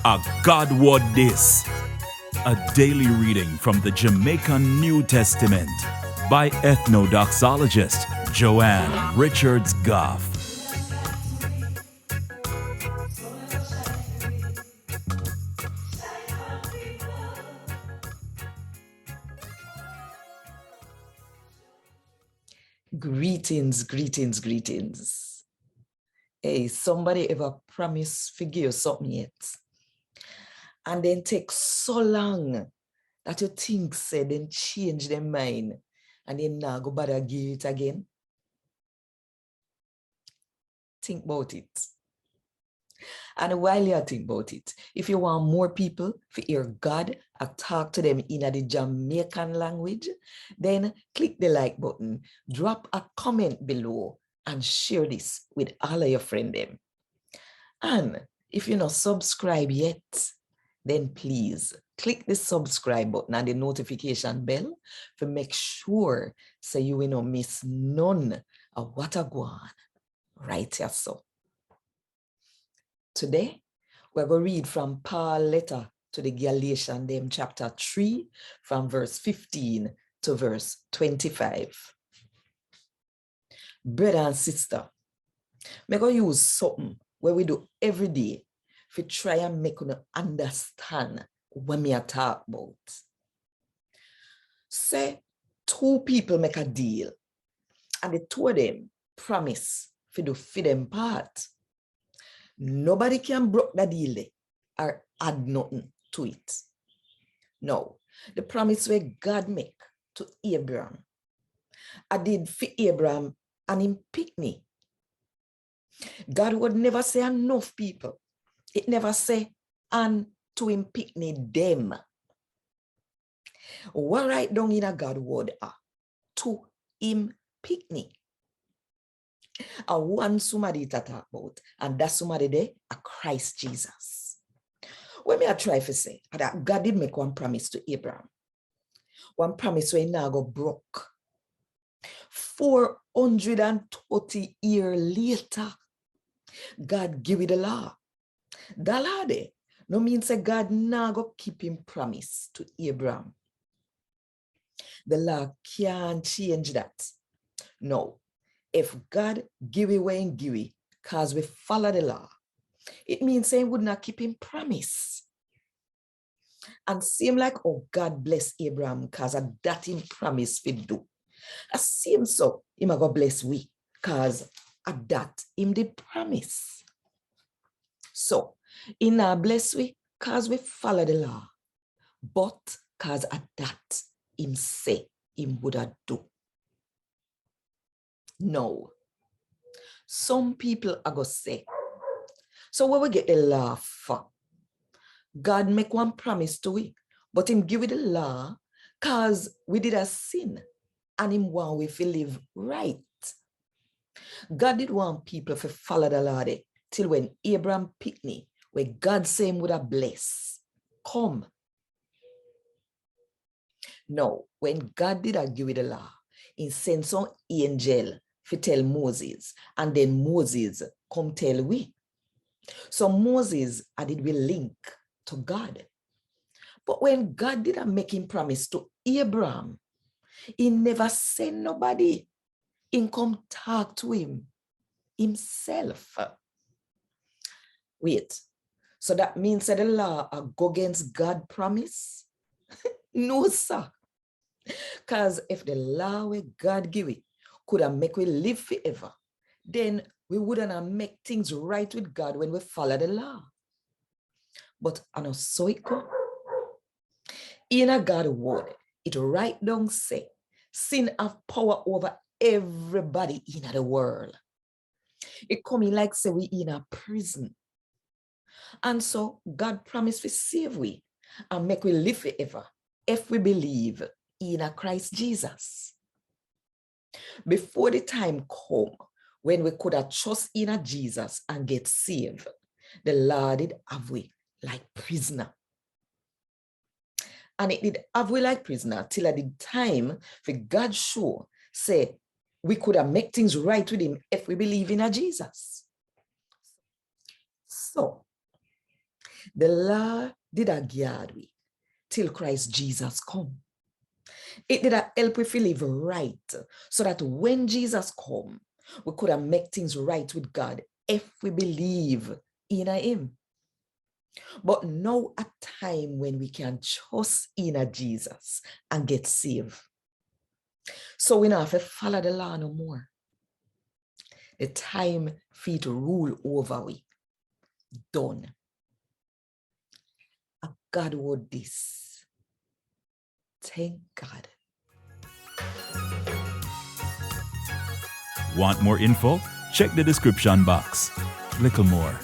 A God Word This, a daily reading from the Jamaican New Testament by Ethnodoxologist Joanne Richards Goffe. Greetings, greetings, greetings. Hey, somebody ever promised to give you something yet? And then take so long that you think said then change their mind and then now go bother give it again? Think about it. And while you think about it, if you want more people to hear God and talk to them in the Jamaican language, then click the like button, drop a comment below, and share this with all of your friends. And if you're not subscribed yet, then please click the subscribe button and the notification bell to make sure so you will not miss none of what I go on right here. So today, we're going to read from Paul's letter to the Galatians, them chapter 3, from verse 15 to verse 25. Brother and sister, we're going to use something where we do every day to try and make you understand what we are talking about. Say two people make a deal and the two of them promise to do for them part. Nobody can break the deal or add nothing to it. No, the promise where God make to Abraham, I did for Abraham and him pick me. God would never say enough people. It never say and to him pick me them. What right down in a God word to him pick me. A one somebody to talk about, and that somebody there a Christ Jesus. When me I try to say that God did make one promise to Abraham. One promise where he now go broke. 430 years later, God give it the law. That law there no means that God now go keep him promise to Abraham. The law can't change that. No. If God give away and give it, because we follow the law, it means he would not keep him promise. And same like, oh, God bless Abraham because of that him promise we do. I same so, him a go bless we because of that him did promise. So, in our bless we because we follow the law, but because of that him say him would have do. No. Some people are going to say, so where we get the law for? God make one promise to we, but him give it the law because we did a sin and him want we to live right. God did want people to follow the law there till when Abraham picked me, where God say him would have bless. Come. No, when God did give it the law, he sent some angel to tell Moses, and then Moses come tell we. So Moses did we link to God. But when God didn't make him promise to Abraham, he never sent nobody. He come talk to him himself. Wait, so that means that the law go against God's promise? No, sir. Because if the law where God give it could have make we live forever, then we wouldn't have make things right with God when we follow the law. But I know so it go. In a God's word, it right down say, sin have power over everybody in the world. It coming like say we in a prison. And so God promised to save we and make we live forever if we believe in a Christ Jesus. Before the time come when we could have trust in a Jesus and get saved, the Lord did have we like prisoner. And it did have we like prisoner till at the time for God show say we could have make things right with him if we believe in a Jesus. So The law did a guard we till Christ Jesus come. It did a help we feel live right so that when Jesus come, we could have make things right with God if we believe in him. But now a time when we can trust in Jesus and get saved. So we don't have to follow the law no more. The time for it to rule over we. Done. A God word this. Thank God. Want more info? Check the description box. Little more.